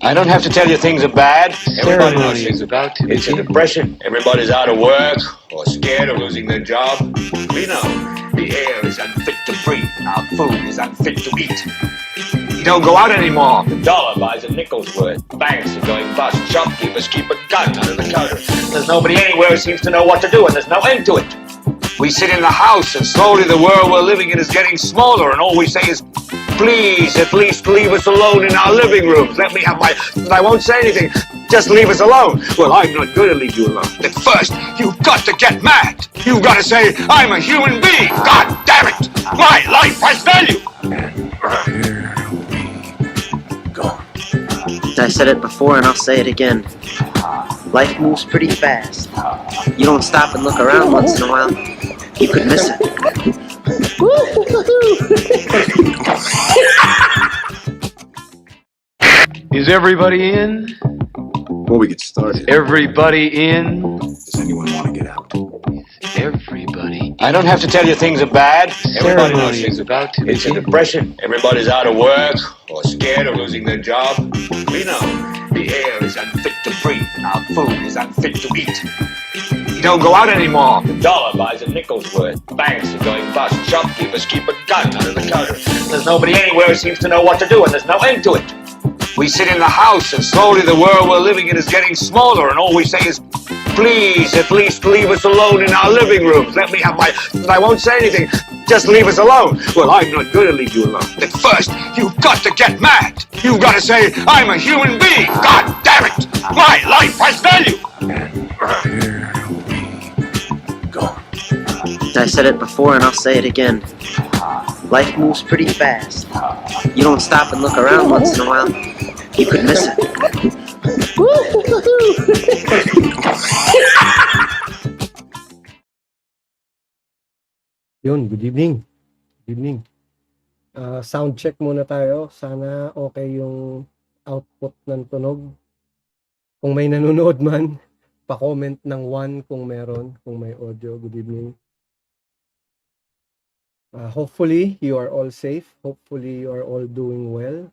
I don't have to tell you things are bad. Everybody knows Ceremony things is are bad. about to It's a begin. depression. Everybody's out of work or scared of losing their job. We know the air is unfit to breathe and our food is unfit to eat. You don't go out anymore. The dollar buys a nickel's worth. Banks are going bust. Shopkeepers keep a gun under the counter. There's nobody anywhere who seems to know what to do, and there's no end to it. We sit in the house, and slowly the world we're living in is getting smaller, and all we say is, please, at least leave us alone in our living rooms. Let me have my... I won't say anything. Just leave us alone. Well, I'm not going to leave you alone. At first, you've got to get mad. You've got to say, I'm a human being. God damn it. My life has value. I said it before and I'll say it again. Life moves pretty fast. You don't stop and look around once in a while, you could miss it. Is everybody in? Before we get started, Everybody in? does anyone want to get out? Everybody. I don't have to tell you things are bad. Everybody knows Ceremony things is are bad. about to It's a begin. depression. Everybody's out of work or scared of losing their job. We know the air is unfit to breathe and our food is unfit to eat. You don't go out anymore. The dollar buys a nickel's worth. Banks are going bust. Shopkeepers keep a gun under the counter. There's nobody anywhere who seems to know what to do, and there's no end to it. We sit in the house, and slowly the world we're living in is getting smaller, and all we say is, please, at least leave us alone in our living rooms. Let me have my... I won't say anything. Just leave us alone. Well, I'm not going to leave you alone. At first, you've got to get mad. You've got to say, I'm a human being. God damn it. My life has value. I said it before and I'll say it again. Life moves pretty fast. You don't stop and look around once in a while, you could miss it. Yun, good evening. Good evening. Sound check muna tayo. Sana okay yung output ng tunog. Kung may nanonood man, pa-comment ng 1 kung meron, kung may audio. Good evening. Hopefully, you are all safe. Hopefully, you are all doing well.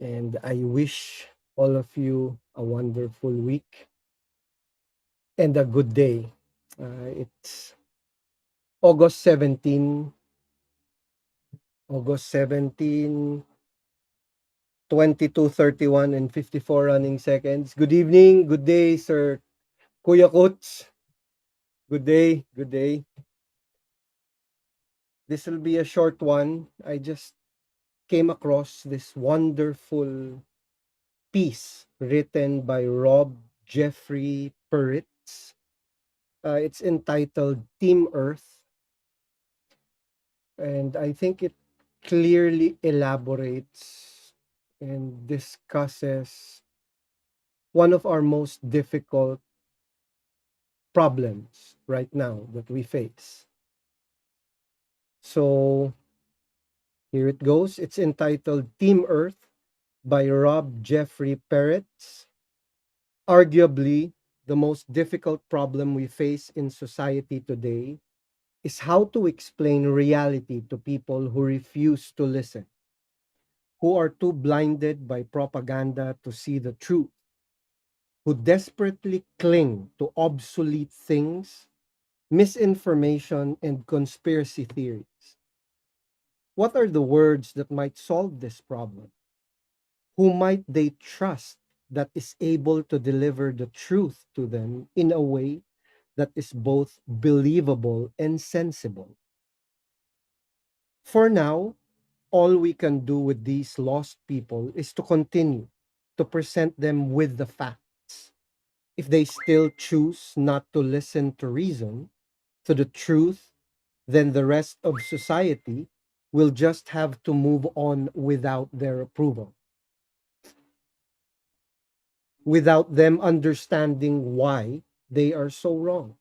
And I wish all of you a wonderful week and a good day. It's August 17, 22:31 and 54 running seconds. Good evening, good day, Sir Kuya Coach. Good day, good day. This will be a short one. I just came across this wonderful piece written by Rob Jeffrey Peretz. It's entitled Team Earth, and I think it clearly elaborates and discusses one of our most difficult problems right now that we face. So here it goes. It's entitled Team Earth by Rob Jeffrey Peretz. Arguably, the most difficult problem we face in society today is how to explain reality to people who refuse to listen, who are too blinded by propaganda to see the truth, who desperately cling to obsolete things, misinformation, and conspiracy theories. What are the words that might solve this problem? Who might they trust that is able to deliver the truth to them in a way that is both believable and sensible? For now, all we can do with these lost people is to continue to present them with the facts. If they still choose not to listen to reason, to the truth, then the rest of society will just have to move on without their approval, without them understanding why they are so wrong.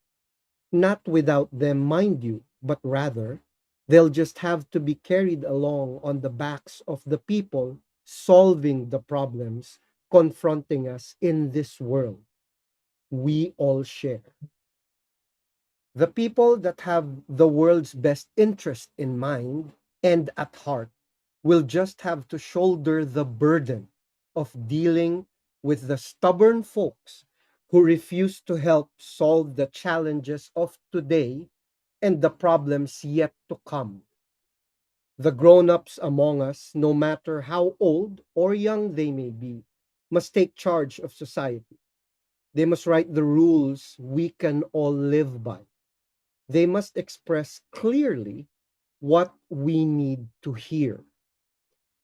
Not without them, mind you, but rather they'll just have to be carried along on the backs of the people solving the problems confronting us in this world we all share. The people that have the world's best interest in mind and at heart will just have to shoulder the burden of dealing with the stubborn folks who refuse to help solve the challenges of today and the problems yet to come. The grown ups among us, no matter how old or young they may be, must take charge of society. They must write the rules we can all live by. They must express clearly what we need to hear.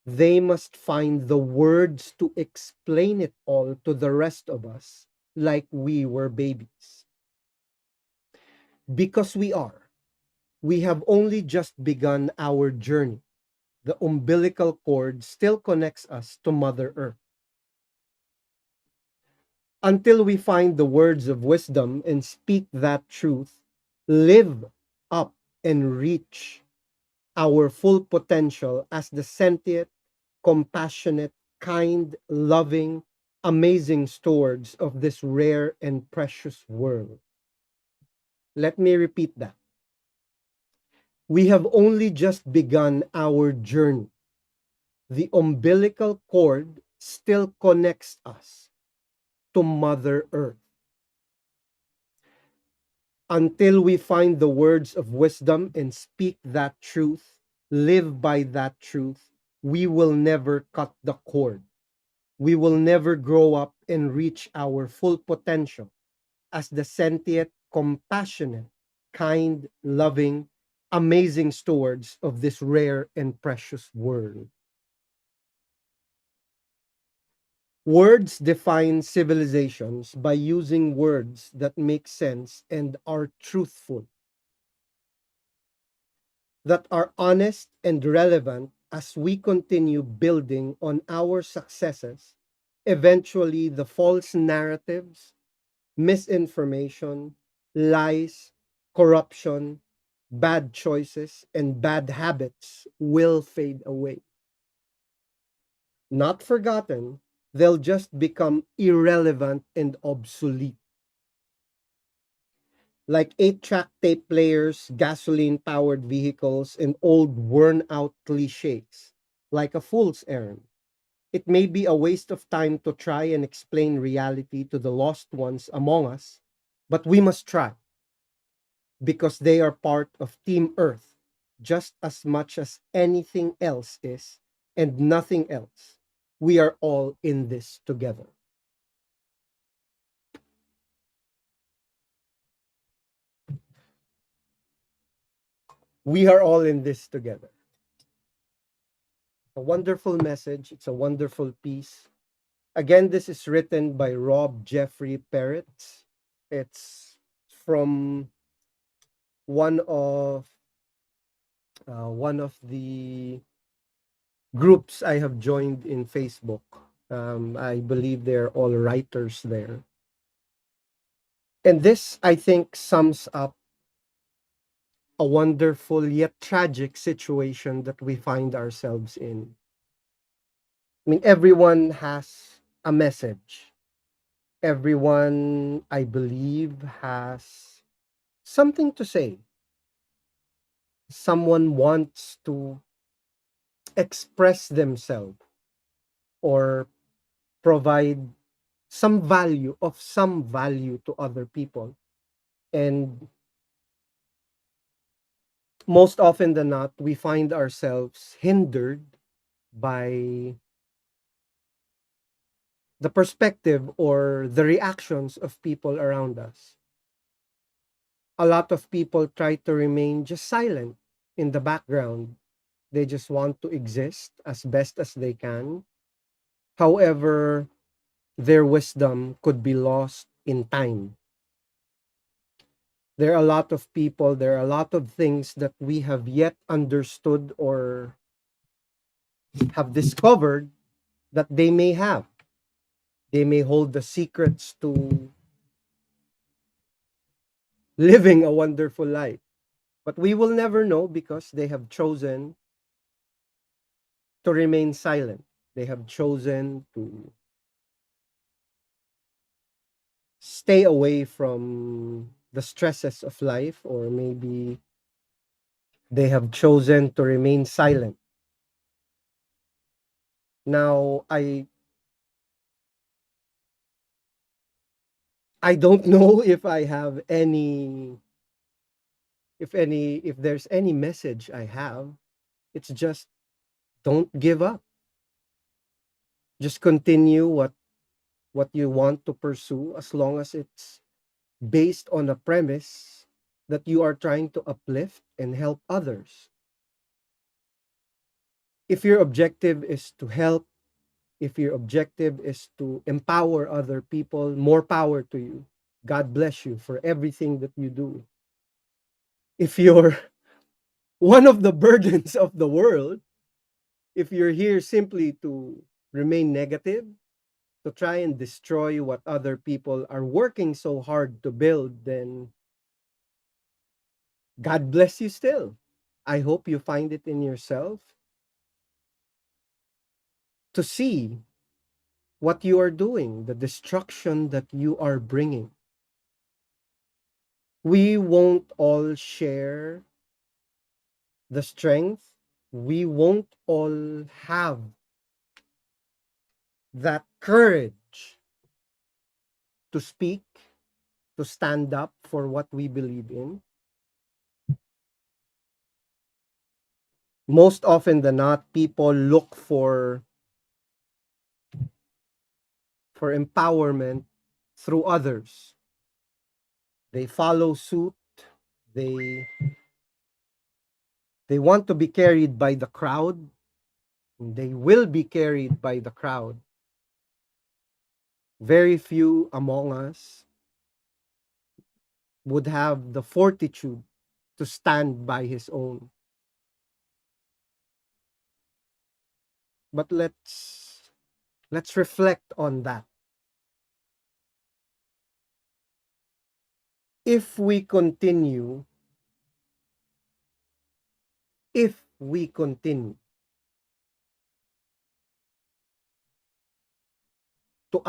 They must find the words to explain it all to the rest of us like we were babies. Because we are. We have only just begun our journey. The umbilical cord still connects us to Mother Earth. Until we find the words of wisdom and speak that truth, live up and reach our full potential as the sentient, compassionate, kind, loving, amazing stewards of this rare and precious world. Let me repeat that. We have only just begun our journey. The umbilical cord still connects us to Mother Earth. Until we find the words of wisdom and speak that truth, live by that truth, we will never cut the cord. We will never grow up and reach our full potential as the sentient, compassionate, kind, loving, amazing stewards of this rare and precious world. Words define civilizations by using words that make sense and are truthful, that are honest and relevant as we continue building on our successes. Eventually, the false narratives, misinformation, lies, corruption, bad choices, and bad habits will fade away. Not forgotten, they'll just become irrelevant and obsolete. Like 8-track tape players, gasoline powered vehicles, and old worn out cliches, like a fool's errand. It may be a waste of time to try and explain reality to the lost ones among us, but we must try because they are part of Team Earth just as much as anything else is, and nothing else. We are all in this together. We are all in this together. A wonderful message. It's a wonderful piece. Again, this is written by Rob Jeffrey Parrott. It's from one of the groups I have joined in Facebook. I believe they're all writers there. And this, I think, sums up a wonderful yet tragic situation that we find ourselves in. I mean, everyone has a message. Everyone, I believe, has something to say. Someone wants to express themselves or provide some value to other people. And most often than not, we find ourselves hindered by the perspective or the reactions of people around us. A lot of people try to remain just silent in the background. They just want to exist as best as they can. However, their wisdom could be lost in time. There are a lot of people, there are a lot of things that we have yet understood or have discovered that they may have. They may hold the secrets to living a wonderful life. But we will never know because they have chosen to remain silent. They have chosen to stay away from the stresses of life, or maybe they have chosen to remain silent. Now, I I don't know if I have if there's any message I have. It's just don't give up. Just continue what you want to pursue as long as it's based on a premise that you are trying to uplift and help others. If your objective is to help, if your objective is to empower other people, more power to you. God bless you for everything that you do. If you're one of the burdens of the world, if you're here simply to remain negative, to try and destroy what other people are working so hard to build, then God bless you still. I hope you find it in yourself to see what you are doing, the destruction that you are bringing. We won't all share the strength. We won't all have that courage to speak, to stand up for what we believe in. Most often than not, people look for empowerment through others. They follow suit. They they want to be carried by the crowd. They will be carried by the crowd. Very few among us would have the fortitude to stand by his own. But let's reflect on that. If we continue, if we continue to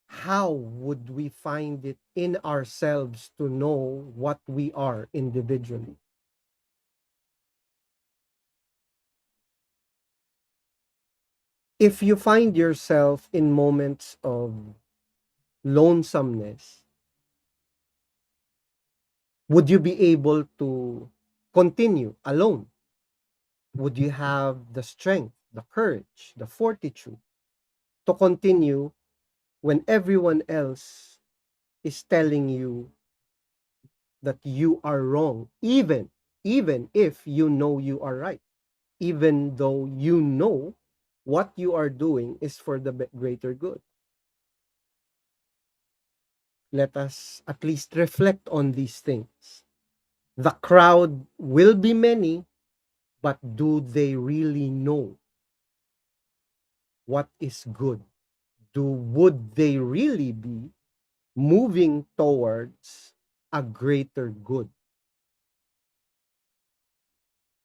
how would we find it in ourselves to know what we are individually? If you find yourself in moments of lonesomeness, would you be able to continue alone? Would you have the strength, the courage, the fortitude to continue when everyone else is telling you that you are wrong, even if you know you are right, even though you know what you are doing is for the greater good? Let us at least reflect on these things. The crowd will be many, but do they really know what is good? Would they really be moving towards a greater good?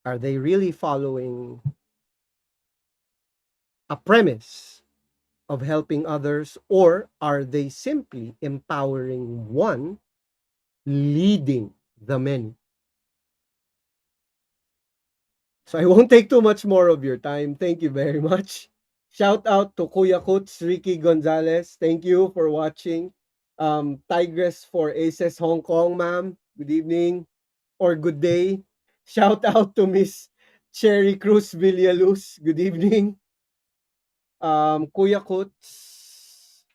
Are they really following a premise of helping others, or are they simply empowering one, leading the many? So I won't take too much more of your time. Thank you very much. Shout out to Kuya Kuts, Ricky Gonzalez. Thank you for watching. Tigress for Aces Hong Kong, ma'am. Good evening or good day. Shout out to Miss Cherry Cruz Villaluz. Good evening. Kuya Kuts,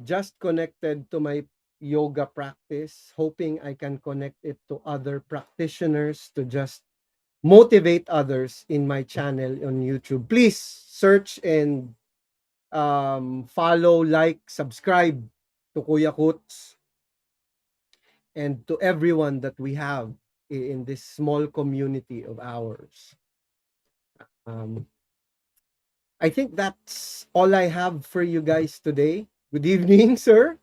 just connected to my yoga practice, hoping I can connect it to other practitioners to just motivate others in my channel on YouTube. Please search and follow, like, subscribe to Kuya Kuts and to everyone that we have in this small community of ours. Um, I think that's all I have for you guys today. Good evening, sir.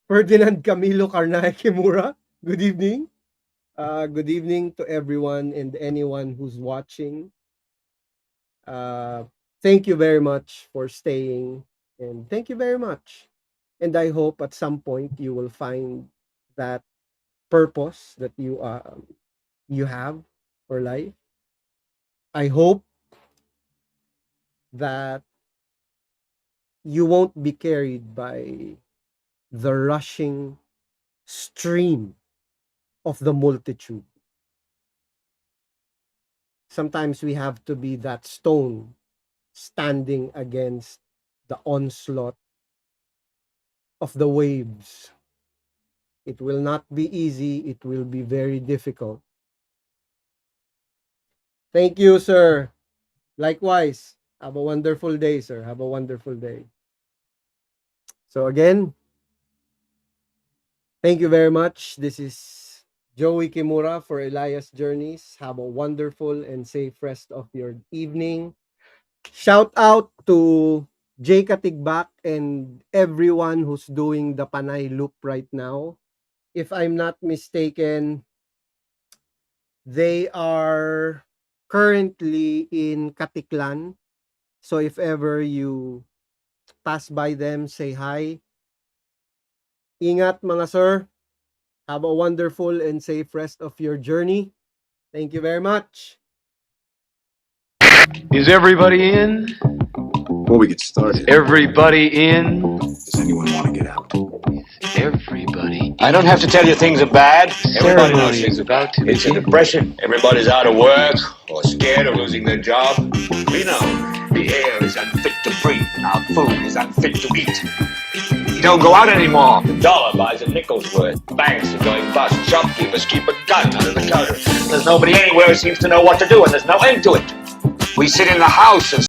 Ferdinand Camilo Carnae Kimura. Good evening. Good evening to everyone and anyone who's watching. Uh, Thank you very much for staying, and thank you very much. And I hope at some point you will find that purpose that you have. or life. I hope that you won't be carried by the rushing stream of the multitude. Sometimes we have to be that stone standing against the onslaught of the waves. It will not be easy, it will be very difficult. Thank you, sir. Likewise, have a wonderful day, sir. Have a wonderful day. So, again, thank you very much. This is Joey Kimura for Elias Journeys. Have a wonderful and safe rest of your evening. Shout out to Jay Katigbak and everyone who's doing the Panay Loop right now. If I'm not mistaken, they are currently in Katiklan. So if ever you pass by them, say hi. Ingat mga sir. Have a wonderful and safe rest of your journey. Thank you very much. Is everybody in? Before we get started, Everybody in? does anyone want to get out? Everybody. I don't have to tell you things are bad. Everybody knows Ceremony things is are about bad. to It's a begin. depression. Everybody's out of work or scared of losing their job. We know the air is unfit to breathe and our food is unfit to eat. You don't go out anymore. The dollar buys a nickel's worth. Banks are going bust. Shopkeepers keep a gun under the counter. There's nobody anywhere who seems to know what to do, and there's no end to it. We sit in the house and